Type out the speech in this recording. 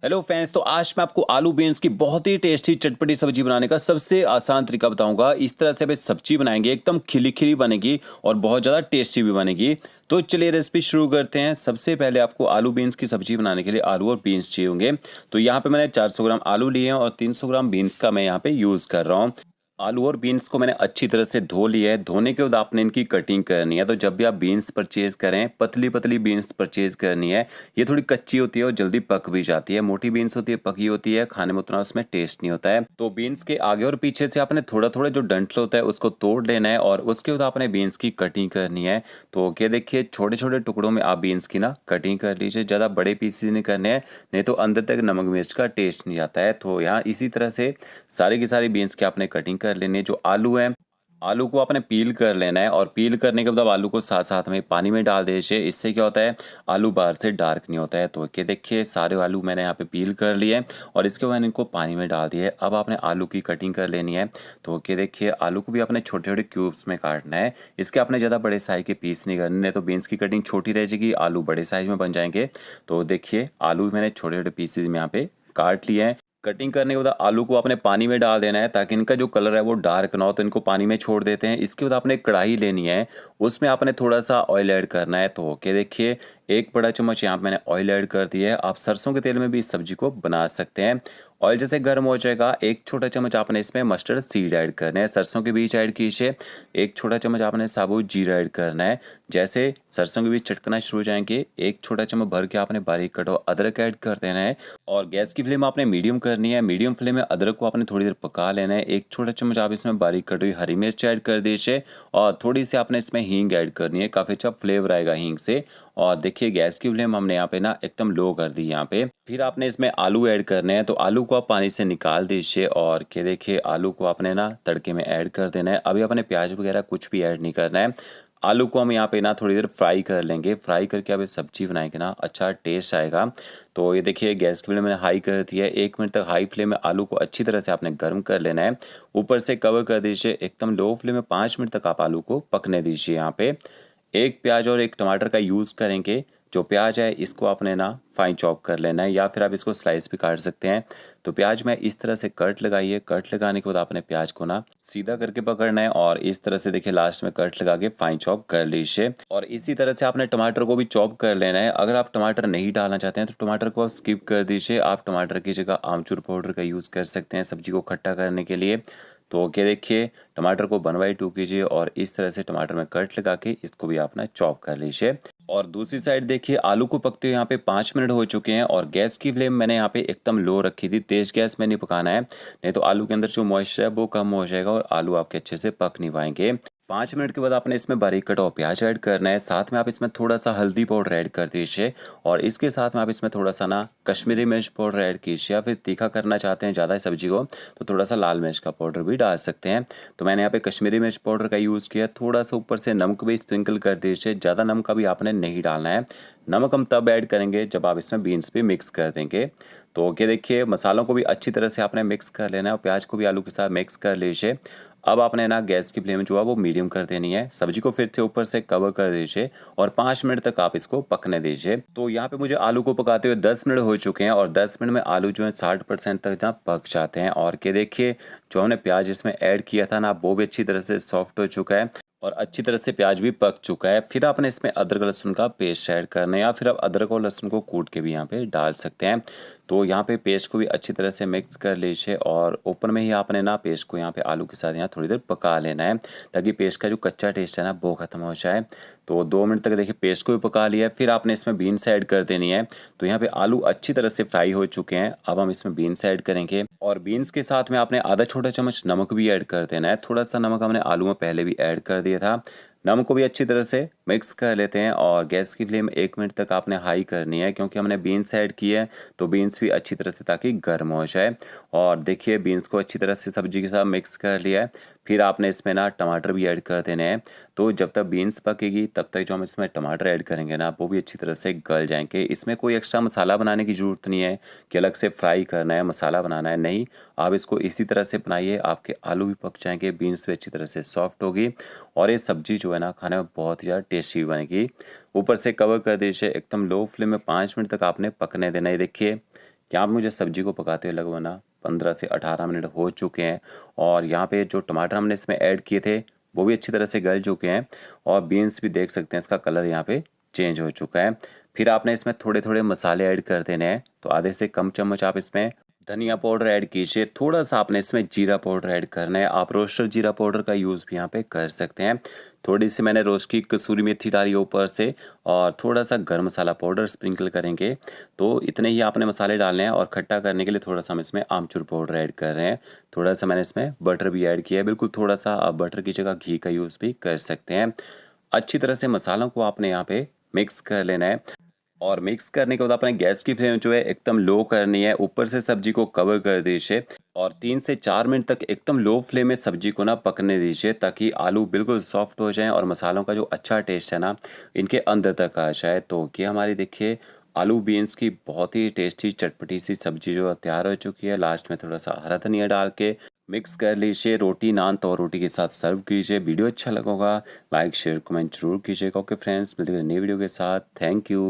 Hello friends, तो आज मैं आपको आलू बीन्स की बहुत ही टेस्टी चटपटी सब्जी बनाने का सबसे आसान तरीका बताऊंगा। इस तरह से आप सब्जी बनाएंगे, एकदम खिली खिली बनेगी और बहुत ज़्यादा टेस्टी भी बनेगी। तो चलिए रेसिपी शुरू करते हैं। सबसे पहले आपको आलू बीन्स की सब्जी बनाने के लिए आलू और बीन्स चाहिए होंगे। तो यहाँ पे मैंने 400 ग्राम आलू लिए हैं और 300 ग्राम बीन्स का मैं यहाँ पे यूज़ कर रहा हूँ। आलू और बीन्स को मैंने अच्छी तरह से धो लिया है। धोने के बाद आपने इनकी कटिंग करनी है। तो जब भी आप बीन्स परचेज करें, पतली पतली बीन्स परचेज करनी है। ये थोड़ी कच्ची होती है और जल्दी पक भी जाती है। मोटी बीन्स होती है, पकी होती है, खाने में उतना उसमें टेस्ट नहीं होता है। तो बीन्स के आगे और पीछे से आपने थोड़ा थोड़ा जो डंठल होता है उसको तोड़ लेना है और उसके बाद आपने बीन्स की कटिंग करनी है। तो क्या देखिए, छोटे छोटे टुकड़ों में आप बीन्स की ना कटिंग कर लीजिए। ज़्यादा बड़े पीसेस नहीं करने हैं, नहीं तो अंदर तक नमक मिर्च का टेस्ट नहीं आता है। तो यहाँ इसी तरह से सारी की सारी बीन्स की आपने कटिंग कर लेनी है। जो आलू है, आलू को आपने पील कर लेना है और पील करने के बाद आलू को साथ साथ में पानी में डाल दीजिए। इससे क्या होता है, आलू बाहर से डार्क नहीं होता है। तो ये देखिए, सारे आलू मैंने यहाँ पे पील कर लिए और इसके बाद इनको पानी में डाल दिया है। अब आपने आलू की कटिंग कर लेनी है। तो ये देखिए, आलू को भी आपने छोटे छोटे क्यूब्स में काटना है। इसके आपने ज़्यादा बड़े साइज के पीस नहीं करने, तो बीन्स की कटिंग छोटी रह जाएगी, आलू बड़े साइज में बन जाएंगे। तो देखिए, आलू मैंने छोटे छोटे पीसेज में यहाँ पे काट लिए हैं। कटिंग करने के बाद आलू को आपने पानी में डाल देना है ताकि इनका जो कलर है वो डार्क ना हो। तो इनको पानी में छोड़ देते हैं। इसके बाद आपने कढ़ाई लेनी है, उसमें आपने थोड़ा सा ऑयल ऐड करना है। तो ओके देखिए, एक बड़ा चम्मच यहाँ पे मैंने ऑयल ऐड कर दिया है। आप सरसों के तेल में भी इस सब्जी को बना सकते हैं। ऑयल जैसे गर्म हो जाएगा, एक छोटा चम्मच आपने इसमें मस्टर्ड सीड ऐड करना है। सरसों के बीज ऐड कीजिए। एक छोटा चम्मच आपने साबुत जीरा ऐड करना है। जैसे सरसों के बीज चटकना शुरू हो जाएंगे, एक छोटा चम्मच भर के आपने बारीक कटा हुआ अदरक ऐड कर देना है और गैस की फ्लेम आपने मीडियम करनी है। मीडियम फ्लेम में अदरक को आपने थोड़ी देर पका लेना है। एक छोटा चम्मच आप इसमें बारीक कटी हुई हरी मिर्च ऐड कर दीजिए और थोड़ी सी आपने इसमें हींग ऐड करनी है। काफ़ी अच्छा फ्लेवर आएगा हींग से। और देखिए, गैस की फ्लेम हमने यहाँ पे ना एकदम लो कर दी यहाँ पे। फिर आपने इसमें आलू ऐड करने हैं। तो आलू को आप पानी से निकाल दीजिए और के देखिए, आलू को आपने ना तड़के में ऐड कर देना है। अभी आपने प्याज वगैरह कुछ भी ऐड नहीं करना है। आलू को हम यहाँ पे ना थोड़ी देर फ्राई कर लेंगे। फ्राई करके आप ये सब्जी बनाएंगे ना, अच्छा टेस्ट आएगा। तो ये देखिए, गैस की फ्लेम मैंने हाई कर दी है। 1 मिनट तक हाई फ्लेम में आलू को अच्छी तरह से आपने गर्म कर लेना है। ऊपर से कवर कर दीजिए। एकदम लो फ्लेम में 5 मिनट तक आप आलू को पकने दीजिए। यहाँ पे एक प्याज और एक टमाटर का यूज़ करेंगे। जो प्याज है इसको आपने ना फाइन चॉप कर लेना है या फिर आप इसको स्लाइस भी काट सकते हैं। तो प्याज में इस तरह से कट लगाइए। कट लगाने के बाद आपने प्याज को ना सीधा करके पकड़ना है और इस तरह से देखिए, लास्ट में कट लगा के फाइन चॉप कर लीजिए। और इसी तरह से आपने टमाटर को भी चॉप कर लेना है। अगर आप टमाटर नहीं डालना चाहते हैं तो टमाटर को आप स्किप कर दीजिए। आप टमाटर की जगह आमचूर पाउडर का यूज़ कर सकते हैं सब्जी को खट्टा करने के लिए। तो क्या देखिए, टमाटर को 1/2 कीजिए और इस तरह से टमाटर में कट लगा के इसको भी आप ना चॉप कर लीजिए। और दूसरी साइड देखिए, आलू को पकते हुए यहाँ पे 5 मिनट हो चुके हैं और गैस की फ्लेम मैंने यहाँ पे एकदम लो रखी थी। तेज गैस में नहीं पकाना है, नहीं तो आलू के अंदर जो मॉइस्चर है वो कम हो जाएगा और आलू आपके अच्छे से पक नहीं पाएंगे। 5 मिनट के बाद आपने इसमें बारीक कटा हुआ प्याज ऐड करना है। साथ में आप इसमें थोड़ा सा हल्दी पाउडर ऐड कर दीजिए और इसके साथ में आप इसमें थोड़ा सा ना कश्मीरी मिर्च पाउडर ऐड कीजिए। या फिर तीखा करना चाहते हैं ज़्यादा सब्जी को तो थोड़ा सा लाल मिर्च का पाउडर भी डाल सकते हैं। तो मैंने यहाँ पे कश्मीरी मिर्च पाउडर का यूज़ किया। थोड़ा सा ऊपर से नमक भी स्प्रिंकल कर दीजिए। ज़्यादा नमक भी आपने नहीं डालना है। नमक हम तब ऐड करेंगे जब आप इसमें बीन्स भी मिक्स कर देंगे। तो ये देखिए, मसालों को भी अच्छी तरह से आपने मिक्स कर लेना है और प्याज को भी आलू के साथ मिक्स कर लीजिए। अब आपने ना गैस की फ्लेम जो है वो मीडियम कर देनी है। सब्जी को फिर से ऊपर से कवर कर दीजिए और 5 मिनट तक आप इसको पकने दीजिए। तो यहाँ पे मुझे आलू को पकाते हुए 10 मिनट हो चुके हैं और 10 मिनट में आलू जो है 60% तक जहाँ पक जाते हैं। और के देखिए, जो हमने प्याज इसमें ऐड किया था ना, वो भी अच्छी तरह से सॉफ्ट हो चुका है और अच्छी तरह से प्याज भी पक चुका है। फिर आपने इसमें अदरक लहसुन का पेस्ट ऐड करना है या फिर आप अदरक और लहसुन को कूट के भी यहाँ पे डाल सकते हैं। तो यहाँ पे पेस्ट को भी अच्छी तरह से मिक्स कर लीजिए और ऊपर में ही आपने ना पेस्ट को यहाँ पे आलू के साथ यहाँ थोड़ी देर पका लेना है ताकि पेस्ट का जो कच्चा टेस्ट है ना वो खत्म हो जाए। तो 2 मिनट तक देखिए पेस्ट को भी पका लिया है। फिर आपने इसमें बीन्स ऐड कर देनी है। तो यहाँ पे आलू अच्छी तरह से फ्राई हो चुके हैं। अब हम इसमें बीन्स ऐड करेंगे और बीन्स के साथ में आपने आधा छोटा चम्मच नमक भी ऐड कर देना है। थोड़ा सा नमक हमने आलू में पहले भी ऐड कर दिया था। नमक को भी अच्छी तरह से मिक्स कर लेते हैं और गैस की फ्लेम 1 मिनट तक आपने हाई करनी है क्योंकि हमने बीन्स ऐड किए हैं। तो बीन्स भी अच्छी तरह से ताकि गर्म हो जाए। और देखिए, बीन्स को अच्छी तरह से सब्जी के साथ मिक्स कर लिया है। फिर आपने इसमें ना टमाटर भी ऐड कर देने हैं। तो जब तक बीन्स पकेगी तब तक जो हम इसमें टमाटर ऐड करेंगे ना, वो भी अच्छी तरह से गल जाएंगे। इसमें कोई एक्स्ट्रा मसाला बनाने की ज़रूरत नहीं है कि अलग से फ्राई करना है, मसाला बनाना है, नहीं। आप इसको इसी तरह से बनाइए, आपके आलू भी पक जाएंगे, बीन्स भी अच्छी तरह से सॉफ्ट होगी और ये सब्जी जो है ना, खाने में बहुत ही ज़्यादा टेस्टी बनेगी। ऊपर से कवर कर दीजिए। एकदम लो फ्लेम में 5 मिनट तक आपने पकने देना है। देखिए, यहाँ पे मुझे सब्जी को पकाते हुए लगभग ना 15 से 18 मिनट हो चुके हैं और यहाँ पे जो टमाटर हमने इसमें ऐड किए थे वो भी अच्छी तरह से गल चुके हैं और बीन्स भी देख सकते हैं इसका कलर यहाँ पे चेंज हो चुका है। फिर आपने इसमें थोड़े थोड़े मसाले ऐड कर देने हैं, तो आधे से कम चम्मच आप इसमें धनिया पाउडर ऐड कीजिए, थोड़ा सा आपने इसमें जीरा पाउडर ऐड करना है। आप रोस्टर जीरा पाउडर का यूज़ भी यहाँ पे कर सकते हैं। थोड़ी सी मैंने रोस्ट की कसूरी मेथी डाली ऊपर से और थोड़ा सा गर्म मसाला पाउडर स्प्रिंकल करेंगे। तो इतने ही आपने मसाले डालने हैं और खट्टा करने के लिए थोड़ा सा हम इसमें आमचूर पाउडर ऐड कर रहे हैं। थोड़ा सा मैंने इसमें बटर भी ऐड किया है, बिल्कुल थोड़ा सा आप बटर की जगह घी का यूज़ भी कर सकते हैं। अच्छी तरह से मसालों को आपने यहाँ पे मिक्स कर लेना है और मिक्स करने के बाद अपने गैस की फ्लेम जो है एकदम लो करनी है, ऊपर से सब्जी को कवर कर दीजिए और 3 से 4 मिनट तक एकदम लो फ्लेम में सब्जी को ना पकने दीजिए ताकि आलू बिल्कुल सॉफ्ट हो जाएं और मसालों का जो अच्छा टेस्ट है ना इनके अंदर तक आ जाए। तो ये हमारी देखिए आलू बीन्स की बहुत ही टेस्टी चटपटी सी सब्जी जो तैयार हो चुकी है। लास्ट में थोड़ा सा हरा धनिया डाल के मिक्स कर लीजिए, रोटी नान तो रोटी के साथ सर्व कीजिए। वीडियो अच्छा लगा होगा लाइक शेयर कमेंट जरूर कीजिएगा। ओके फ्रेंड्स, मिलते हैं नई वीडियो के साथ। Thank you.